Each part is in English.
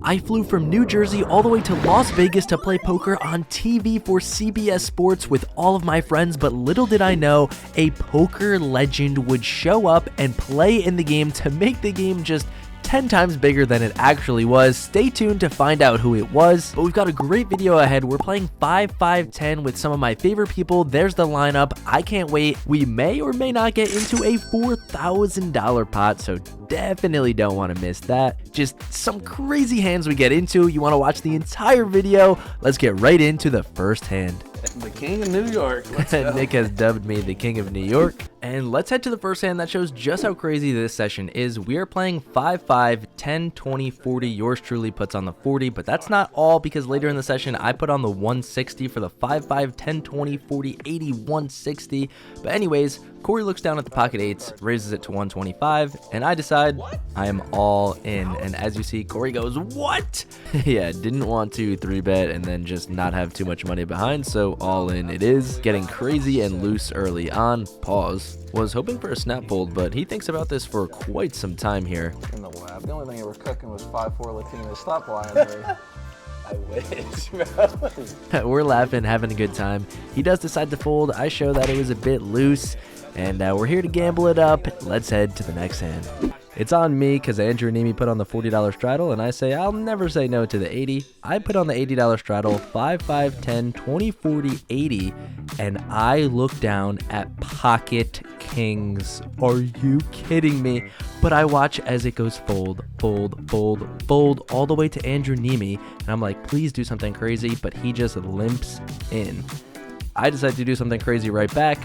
I flew from New Jersey all the way to Las Vegas to play poker on TV for CBS Sports with all of my friends, but little did I know a poker legend would show up and play in the game to make the game just 10 times bigger than it actually was. Stay tuned to find out who it was, but we've got a great video ahead. We're playing 5-5-10 with some of my favorite people. There's the lineup. I can't wait. We may or may not get into a $4,000 pot, so definitely don't want to miss that. Just some crazy hands we get into. You want to watch the entire video? Let's get right into the first hand. The King of New York. Let's go. Nick has dubbed me the King of New York. And let's head to the first hand that shows just how crazy this session is. We are playing 5-5, 10, 20, 40. Yours truly puts on the 40, but that's not all, because later in the session, I put on the 160 for the 5-5, 10, 20, 40, 80, 160. But anyways, Corey looks down at the pocket eights, raises it to 125, and I decide I am all in. And as you see, Corey goes, what? Yeah, didn't want to 3-bet and then just not have too much money behind, so all in it is. Getting crazy and loose early on. Pause. Was hoping for a snap fold, but he thinks about this for quite some time here. In the lab. The only thing you were cooking was 5-4 Latino. Stop lying to me. I wish, bro. We're laughing, having a good time. He does decide to fold. I show that it was a bit loose, and we're here to gamble it up. Let's head to the next hand. It's on me because Andrew and Neeme put on the $40 straddle, and I say I'll never say no to the 80. I put on the $80 straddle, 5, 5, 10, 20, 40, 80, and I look down at pocket kings. Are you kidding me? But I watch as it goes fold, fold, fold, fold, all the way to Andrew Neeme, and I'm like, please do something crazy, but he just limps in. I decide to do something crazy right back,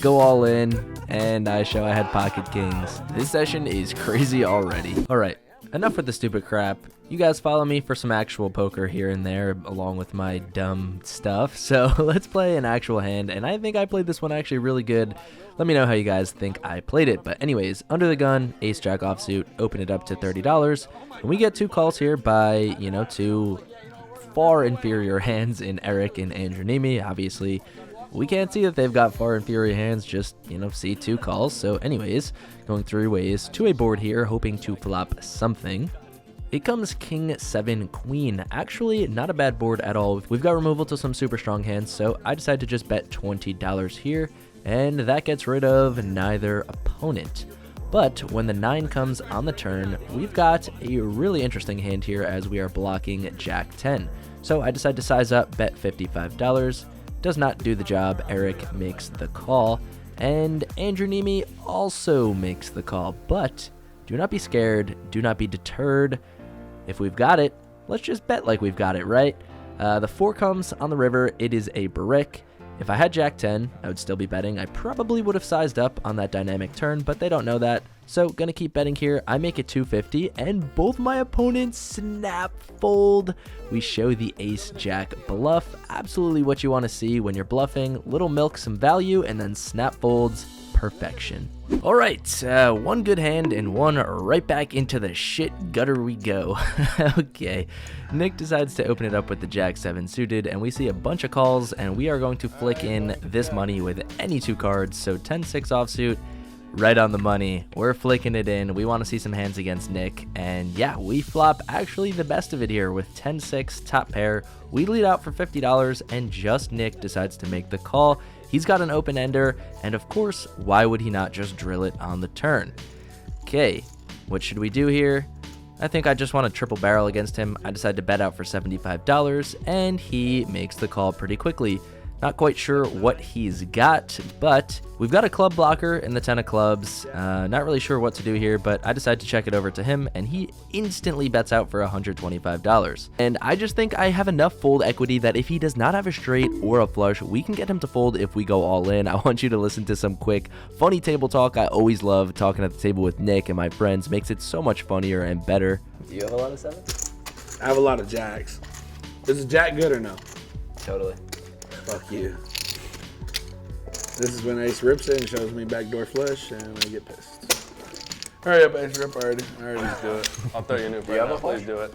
go all in, and I show I had pocket kings. This session is crazy already. All right, enough with the stupid crap. You guys follow me for some actual poker here and there along with my dumb stuff. So let's play an actual hand, and I think I played this one actually really good. Let me know how you guys think I played it. But anyways, under the gun, ace jack offsuit, open it up to $30. And we get two calls here by, two far inferior hands in Eric and Andrew Neeme. Obviously, we can't see that they've got far inferior hands, just, see two calls. So anyways, going three ways to a board here, hoping to flop something. It comes king, 7, queen. Actually, not a bad board at all. We've got removal to some super strong hands, so I decide to just bet $20 here, and that gets rid of neither opponent. But when the 9 comes on the turn, we've got a really interesting hand here as we are blocking jack 10. So I decide to size up, bet $55. Does not do the job. Eric makes the call, and Andrew Neeme also makes the call. But do not be scared. Do not be deterred. If we've got it, let's just bet like we've got it, right? The 4 comes on the river. It is a brick. If I had jack 10, I would still be betting. I probably would have sized up on that dynamic turn, but they don't know that. So gonna keep betting here. I make it 250, and both my opponents snap fold. We show the ace jack bluff. Absolutely what you want to see when you're bluffing. Little milk, some value, and then snap folds. Perfection. All right, one good hand and one right back into the shit gutter we go. Okay, Nick decides to open it up with the jack 7 suited, and we see a bunch of calls, and we are going to flick in this money with any two cards. So 10-6 offsuit, right on the money. We're flicking it in. We want to see some hands against Nick, and yeah, we flop actually the best of it here with 10-6 top pair. We lead out for $50, and just Nick decides to make the call. He's got an open ender, and of course, why would he not just drill it on the turn? Okay, what should we do here? I think I just want to triple barrel against him. I decide to bet out for $75, and he makes the call pretty quickly. Not quite sure what he's got, but we've got a club blocker in the 10 of clubs. Not really sure what to do here, but I decide to check it over to him, and he instantly bets out for $125. And I just think I have enough fold equity that if he does not have a straight or a flush, we can get him to fold if we go all in. I want you to listen to some quick, funny table talk. I always love talking at the table with Nick and my friends. Makes it so much funnier and better. Do you have a lot of 7s? I have a lot of jacks. Is jack good or no? Totally. Fuck you. This is when Ace rips it and shows me backdoor flush, and I get pissed. Hurry up, Ace, rip already. Already, just do it. I'll throw you a new Do you have a Please flush? do it.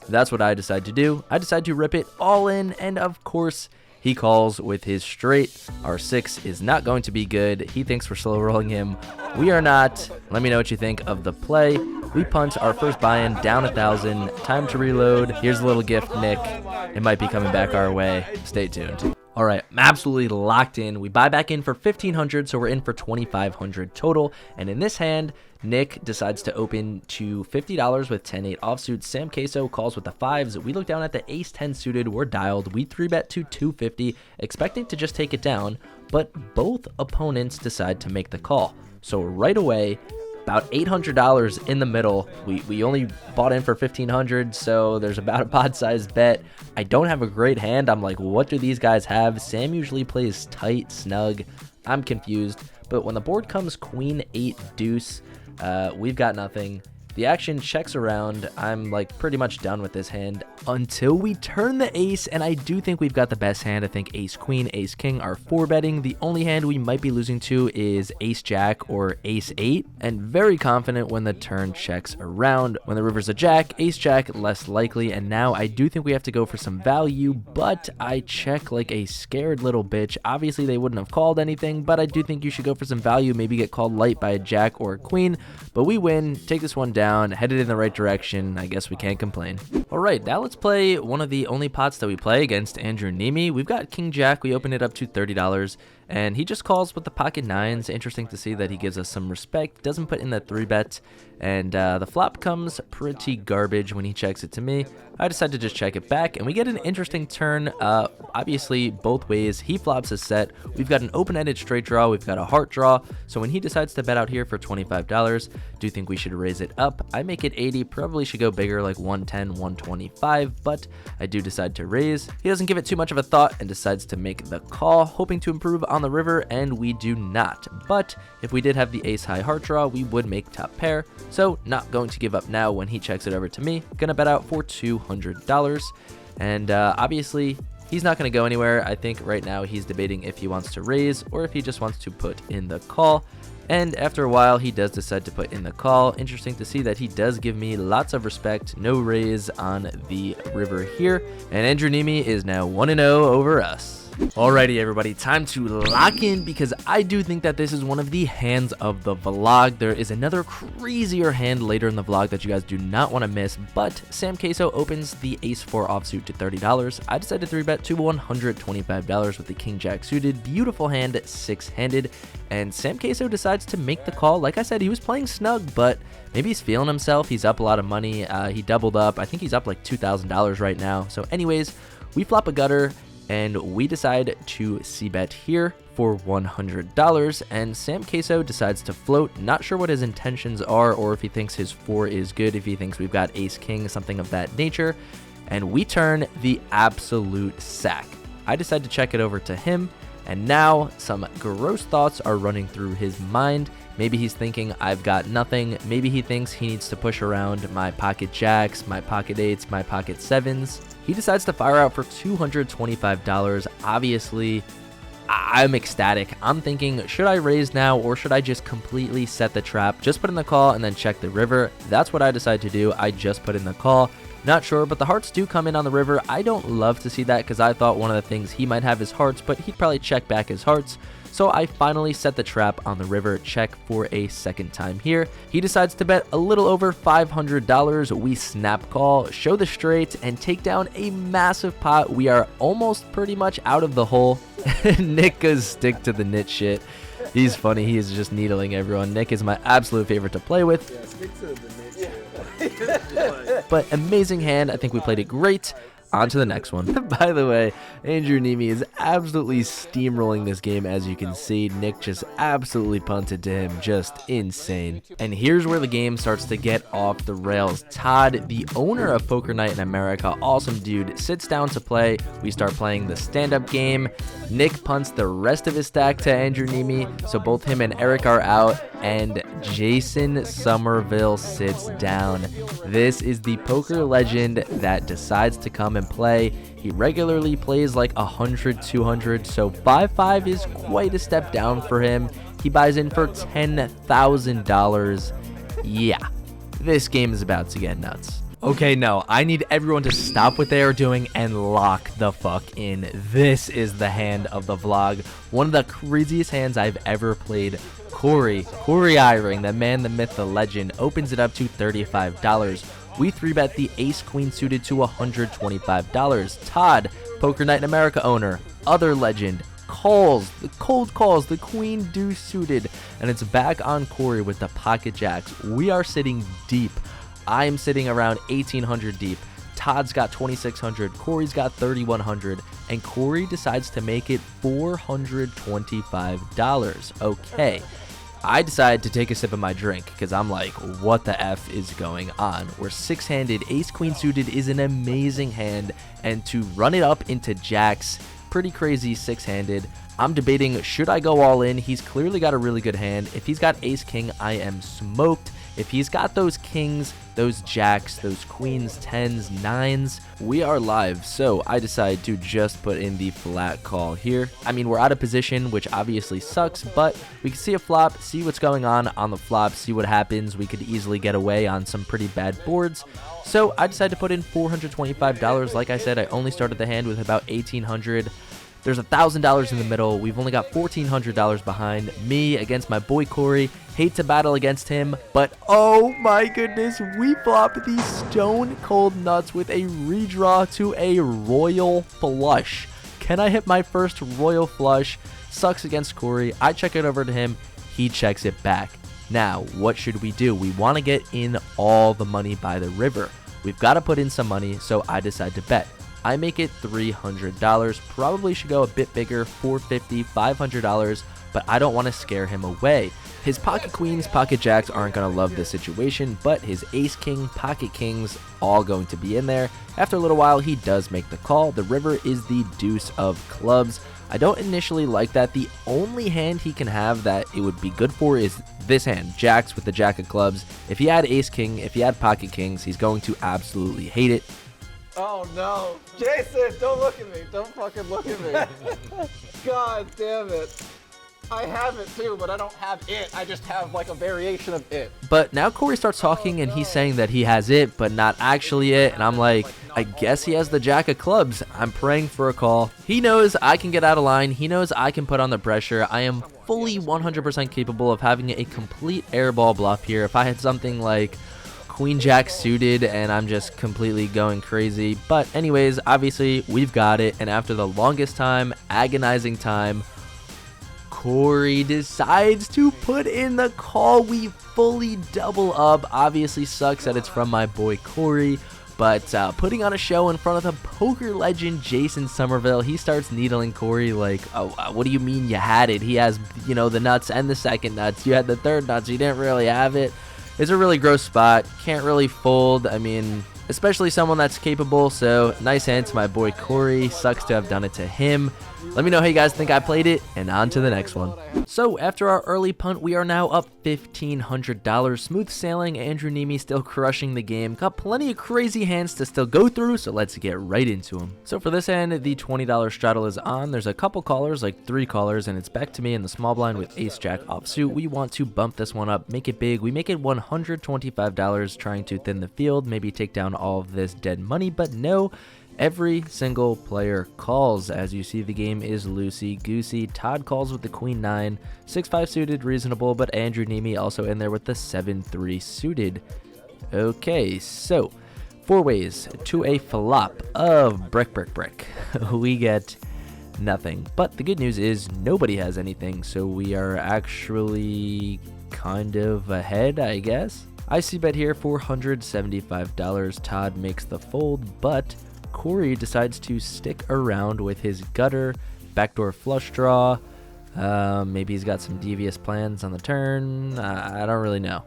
That's what I decide to do. I decide to rip it all in, and of course, he calls with his straight. Our 6 is not going to be good. He thinks we're slow rolling him. We are not. Let me know what you think of the play. We punt our first buy-in down 1,000. Time to reload. Here's a little gift, Nick. It might be coming back our way. Stay tuned. All right, I'm absolutely locked in. We buy back in for 1,500, so we're in for 2,500 total. And in this hand, Nick decides to open to $50 with 10-8 offsuit. Sam Queso calls with the 5s. We look down at the ace-10 suited. We're dialed. We 3-bet to 250, expecting to just take it down, but both opponents decide to make the call. So right away, about $800 in the middle. We only bought in for 1,500, so there's about a pod-sized bet. I don't have a great hand. I'm like, what do these guys have? Sam usually plays tight, snug. I'm confused. But when the board comes queen 8 deuce, we've got nothing. The action checks around. I'm like pretty much done with this hand until we turn the ace, and I do think we've got the best hand. I think ace queen, ace king are 4-betting. The only hand we might be losing to is ace jack or ace 8, and very confident when the turn checks around. When the river's a jack, ace jack less likely, and now I do think we have to go for some value, but I check like a scared little bitch. Obviously they wouldn't have called anything, but I do think you should go for some value, maybe get called light by a jack or a queen, but we win, take this one down. Headed in the right direction. I guess we can't complain. All right, now let's play one of the only pots that we play against Andrew Neeme. We've got king jack. We open it up to $30, and he just calls with the pocket 9s. Interesting to see that he gives us some respect. Doesn't put in the 3-bet, and the flop comes pretty garbage when he checks it to me. I decide to just check it back, and we get an interesting turn. Obviously, both ways. He flops a set. We've got an open-ended straight draw. We've got a heart draw. So when he decides to bet out here for $25, do think we should raise it up. I make it 80. Probably should go bigger, like 110, 125, but I do decide to raise. He doesn't give it too much of a thought and decides to make the call, hoping to improve on the river, and we do not. But if we did have the ace-high heart draw, we would make top pair. So not going to give up now when he checks it over to me. Gonna bet out for $200, and obviously he's not going to go anywhere. I think right now he's debating if he wants to raise or if he just wants to put in the call, and after a while he does decide to put in the call. Interesting to see that he does give me lots of respect. No raise on the river here, and Andrew Neeme is now 1-0 over us. Alrighty everybody, time to lock in because I do think that this is one of the hands of the vlog. There is another crazier hand later in the vlog that you guys do not want to miss, but Sam Queso opens the ace-4 offsuit to $30. I decided to 3-bet to $125 with the king jack suited. Beautiful hand, 6-handed, and Sam Queso decides to make the call. Like I said, he was playing snug, but maybe he's feeling himself. He's up a lot of money. He doubled up. I think he's up like $2,000 right now. So anyways, we flop a gutter, and we decide to c-bet here for $100, and Sam Queso decides to float. Not sure what his intentions are, or if he thinks his 4 is good, if he thinks we've got ace king, something of that nature, and we turn the absolute sack. I decide to check it over to him, and now some gross thoughts are running through his mind. Maybe he's thinking I've got nothing. Maybe he thinks he needs to push around my pocket jacks, my pocket 8s, my pocket 7s. He decides to fire out for $225. Obviously, I'm ecstatic. I'm thinking, should I raise now or should I just completely set the trap? Just put in the call and then check the river. That's what I decide to do. I just put in the call. Not sure, but the hearts do come in on the river. I don't love to see that because I thought one of the things he might have is hearts, but he'd probably check back his hearts. So I finally set the trap on the river, check for a second time here. He decides to bet a little over $500. We snap call, show the straight, and take down a massive pot. We are almost pretty much out of the hole. Nick goes stick to the knit shit. He's funny. He is just needling everyone. Nick is my absolute favorite to play with. Yeah, stick to the knit shit. But amazing hand. I think we played it great. On to the next one. By the way, Andrew Neeme is absolutely steamrolling this game, as you can see. Nick just absolutely punted to him. Just insane. And here's where the game starts to get off the rails. Todd, the owner of Poker Night in America, awesome dude, sits down to play. We start playing the stand-up game. Nick punts the rest of his stack to Andrew Neeme, so both him and Eric are out, and Jason Somerville sits down. This is the poker legend that decides to come and play. He regularly plays like 100, 200, so 5-5 is quite a step down for him. He buys in for $10,000. Yeah, this game is about to get nuts. Okay, no, I need everyone to stop what they are doing and lock the fuck in. This is the hand of the vlog. One of the craziest hands I've ever played. Corey Eyring, the man, the myth, the legend, opens it up to $35. We 3-bet the ace queen suited to $125. Todd, Poker Night in America owner, other legend, calls, the cold calls, the queen deuce suited, and it's back on Corey with the pocket jacks. We are sitting deep. I am sitting around 1,800 deep. Todd's got 2,600, Corey's got 3,100, and Corey decides to make it $425. Okay, I decide to take a sip of my drink because I'm like, what the F is going on? We're six-handed. Ace queen suited is an amazing hand, and to run it up into jacks, pretty crazy six-handed. I'm debating, should I go all in? He's clearly got a really good hand. If he's got ace king, I am smoked. If he's got those kings, those jacks, those queens, 10s, 9s, we are live. So I decide to just put in the flat call here. I mean, we're out of position, which obviously sucks, but we can see a flop, see what's going on the flop, see what happens. We could easily get away on some pretty bad boards. So I decided to put in $425. Like I said, I only started the hand with about 1,800. There's $1,000 in the middle. We've only got $1,400 behind. Me against my boy Corey. Hate to battle against him, but oh my goodness, we flop the stone cold nuts with a redraw to a royal flush. Can I hit my first royal flush? Sucks against Corey. I check it over to him. He checks it back. Now, what should we do? We want to get in all the money by the river. We've got to put in some money, so I decide to bet. I make it $300. Probably should go a bit bigger, $450, $500, but I don't want to scare him away. His pocket queens, pocket jacks aren't going to love this situation, but his ace king, pocket kings, all going to be in there. After a little while, he does make the call. The river is the deuce of clubs. I don't initially like that. The only hand he can have that it would be good for is this hand, jacks with the jack of clubs. If he had ace king, if he had pocket kings, he's going to absolutely hate it. Oh no, Jason, don't look at me. Don't fucking look at me. God damn it. I have it too, but I don't have it. I just have like a variation of it. But now Corey starts talking and he's saying that he has it, but not actually it. And I'm like, I guess he has the jack of clubs. I'm praying for a call. He knows I can get out of line. He knows I can put on the pressure. I am fully 100% capable of having a complete airball bluff here. If I had something like queen jack suited and I'm just completely going crazy. But anyways, obviously we've got it. And after the longest time, agonizing time, Corey decides to put in the call. We fully double up. Obviously sucks that it's from my boy Corey, but putting on a show in front of the poker legend Jason Somerville. He starts needling Corey like, oh, what do you mean you had it? He has, you know, the nuts and the second nuts. You had the third nuts. You didn't really have it. It's a really gross spot. Can't really fold. I mean, especially someone that's capable. So nice hand to my boy Corey. Sucks to have done it to him. Let me know how you guys think I played it, and on to the next one. So after our early punt, we are now up $1,500. Smooth sailing. Andrew Neeme still crushing the game. Got plenty of crazy hands to still go through, so let's get right into them. So for this hand, the $20 straddle is on. There's a couple callers, like 3 callers, and it's back to me in the small blind with ace jack offsuit. We want to bump this one up, make it big. We make it $125, trying to thin the field, maybe take down all of this dead money, but no. Every single player calls. As you see, the game is loosey-goosey. Todd calls with the queen 9, 6-5 suited, reasonable, but Andrew Neeme also in there with the 7-3 suited. Okay, so 4 ways to a flop of brick. We get nothing, but the good news is nobody has anything, so we are actually kind of ahead, I guess. I see bet here $475. Todd makes the fold, but Corey decides to stick around with his gutter, backdoor flush draw. Maybe he's got some devious plans on the turn. I don't really know.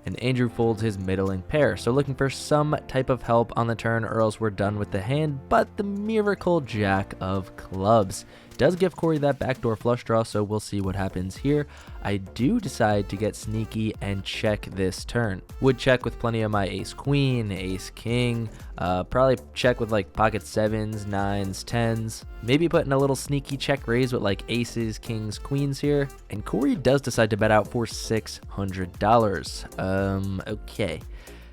And Andrew folds his middling pair. So looking for some type of help on the turn, or else we're done with the hand. But the miracle jack of clubs does give Corey that backdoor flush draw, so we'll see what happens here. I do decide to get sneaky and check this turn. Would check with plenty of my ace queen, ace king, probably check with like pocket 7s, 9s, 10s, maybe put in a little sneaky check raise with like aces, kings, queens here. And Corey does decide to bet out for $600. Okay.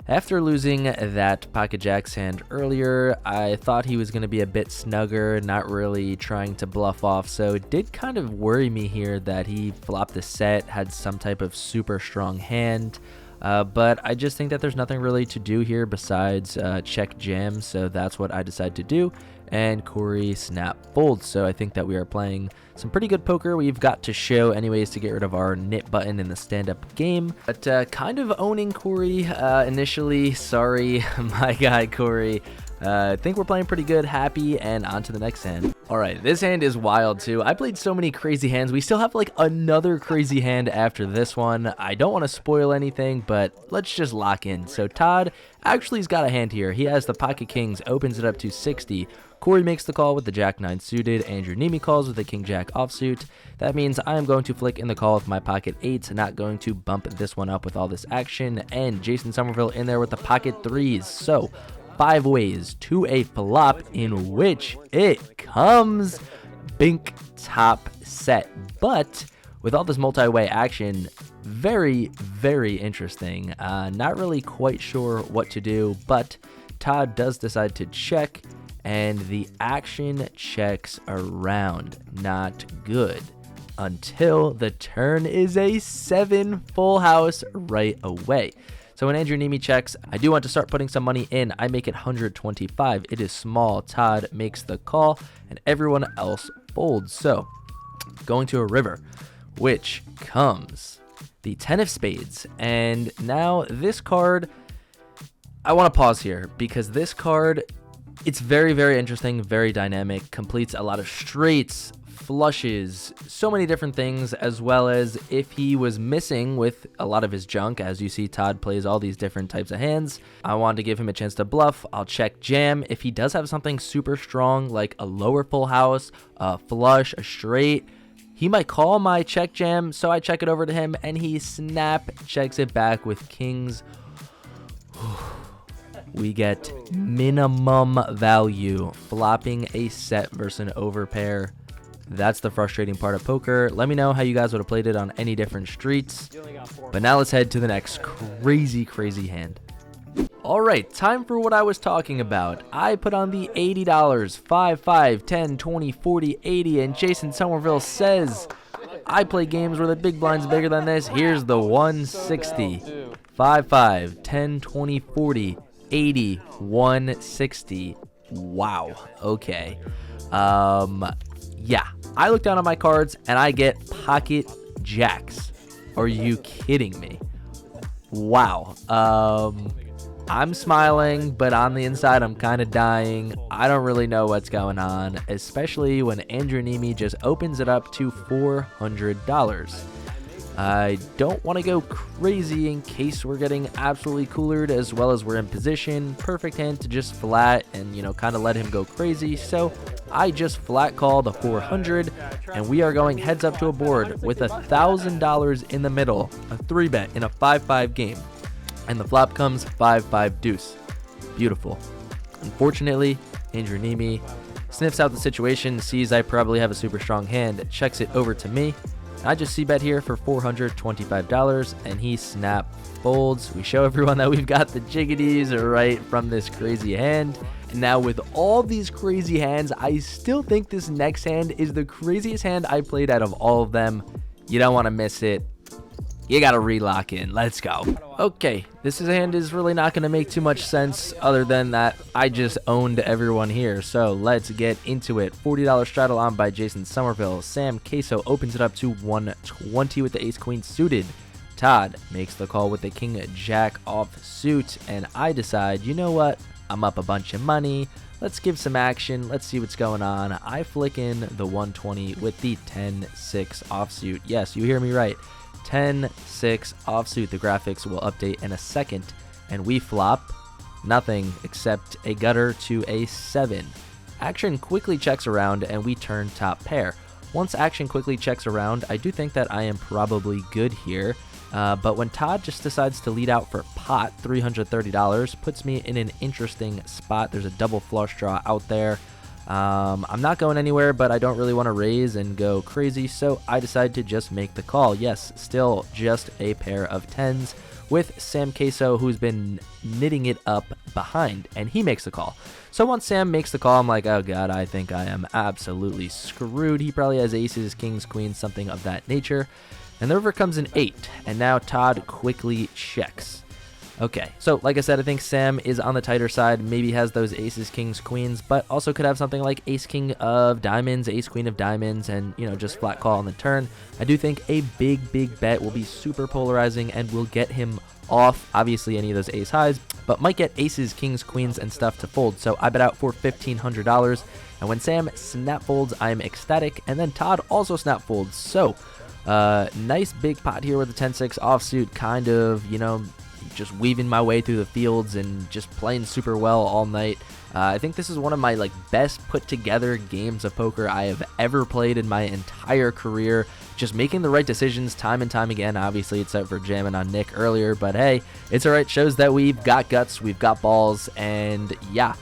After losing that pocket jacks hand earlier, I thought he was going to be a bit snugger, not really trying to bluff off, so it did kind of worry me here that he flopped the set, had some type of super strong hand, but I just think that there's nothing really to do here besides check jam, so that's what I decided to do, and Corey snap folds. So I think that we are playing some pretty good poker. We've got to show anyways to get rid of our knit button in the stand-up game, but kind of owning Corey initially. Sorry, my guy Corey. I think we're playing pretty good, happy, and on to the next hand. All right, this hand is wild too. I played so many crazy hands. We still have like another crazy hand after this one. I don't want to spoil anything, but let's just lock in. So Todd actually has got a hand here. He has the pocket kings, opens it up to 60. Corey makes the call with the jack 9 suited. Andrew Neeme calls with the king jack offsuit. That means I am going to flick in the call with my pocket 8s, not going to bump this one up with all this action. And Jason Somerville in there with the pocket 3s. So 5 ways to a flop in which it comes bink top set. But with all this multi-way action, very, very interesting. Not really quite sure what to do, but Todd does decide to check, and the action checks around. Not good. Until the turn is a 7 full house right away. So when Andrew Neeme checks, I do want to start putting some money in. I make it 125. It is small. Todd makes the call, and everyone else folds. So going to a river, which comes the 10 of spades. And now this card, I want to pause here because this card, it's very, very interesting, very dynamic, completes a lot of straights, flushes, so many different things, as well as if he was missing with a lot of his junk. As you see, Todd plays all these different types of hands. I wanted to give him a chance to bluff. I'll check jam. If he does have something super strong like a lower full house, a flush, a straight, he might call my check jam, so I check it over to him, and he snap checks it back with kings. We get minimum value, flopping a set versus an overpair. That's the frustrating part of poker. Let me know how you guys would have played it on any different streets. But now let's head to the next crazy, crazy hand. All right, time for what I was talking about. I put on the $80, 5, 5, 10, 20, 40, 80, and Jason Somerville says, I play games where the big blind's bigger than this. Here's the 160, 5, 5, 10, 20, 40, 80, 160. Wow, okay. Yeah, I look down on my cards and I get pocket jacks. Are you kidding me? Wow. I'm smiling, but on the inside I'm kind of dying. I don't really know what's going on, especially when Andrew Neeme just opens it up to $400. I don't want to go crazy in case we're getting absolutely coolered, as well as we're in position. Perfect hand to just flat and, kind of let him go crazy. So I just flat call the 400, and we are going heads up to a board with $1,000 in the middle, a 3-bet in a 5-5 game. And the flop comes 5-5 deuce. Beautiful. Unfortunately, Andrew Neeme sniffs out the situation, sees I probably have a super strong hand, checks it over to me. I just c-bet here for $425, and he snap folds. We show everyone that we've got the jiggities right from this crazy hand. And now with all these crazy hands, I still think this next hand is the craziest hand I played out of all of them. You don't want to miss it. You got to relock in. Let's go. Okay, this hand is really not going to make too much sense other than that I just owned everyone here. So let's get into it. $40 straddle on by Jason Somerville. Sam Queso opens it up to 120 with the ace queen suited. Todd makes the call with the king jack off suit, and I decide, you know what? I'm up a bunch of money. Let's give some action. Let's see what's going on. I flick in the 120 with the 10-6 offsuit. Yes, you hear me right. 10-6 offsuit. The graphics will update in a second, and we flop nothing except a gutter to a 7. Action quickly checks around, and we turn top pair. Once action quickly checks around, I do think that I am probably good here, but when Todd just decides to lead out for pot, $330, puts me in an interesting spot. There's a double flush draw out there. I'm not going anywhere, but I don't really want to raise and go crazy, so I decide to just make the call. Yes, still just a pair of 10s with Sam Queso, who's been knitting it up behind, and he makes the call. So once Sam makes the call, I'm like, oh god, I think I am absolutely screwed. He probably has aces, kings, queens, something of that nature. And the river comes in 8, and now Todd quickly checks. Okay, so like I said, I think Sam is on the tighter side, maybe has those aces, kings, queens, but also could have something like ace, king of diamonds, ace, queen of diamonds, and, you know, just flat call on the turn. I do think a big bet will be super polarizing and will get him off, obviously, any of those ace highs, but might get aces, kings, queens, and stuff to fold. So I bet out for $1,500, and when Sam snap folds, I'm ecstatic, and then Todd also snap folds. So nice big pot here with the 10-6 offsuit, kind of, you know, just weaving my way through the fields and just playing super well all night. I think this is one of my best put together games of poker I have ever played in my entire career. Just making the right decisions time and time again. Obviously, except for jamming on Nick earlier, but hey, it's alright. Shows that we've got guts, we've got balls, and yeah,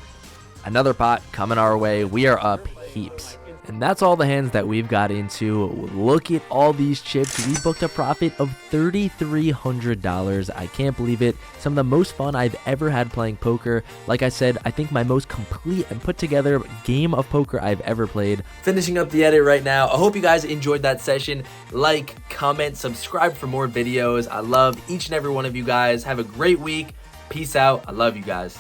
another pot coming our way. We are up heaps. And that's all the hands that we've got into. Look at all these chips. We booked a profit of $3,300. I can't believe it. Some of the most fun I've ever had playing poker. Like I said, I think my most complete and put together game of poker I've ever played. Finishing up the edit right now. I hope you guys enjoyed that session. Like, comment, subscribe for more videos. I love each and every one of you guys. Have a great week. Peace out. I love you guys.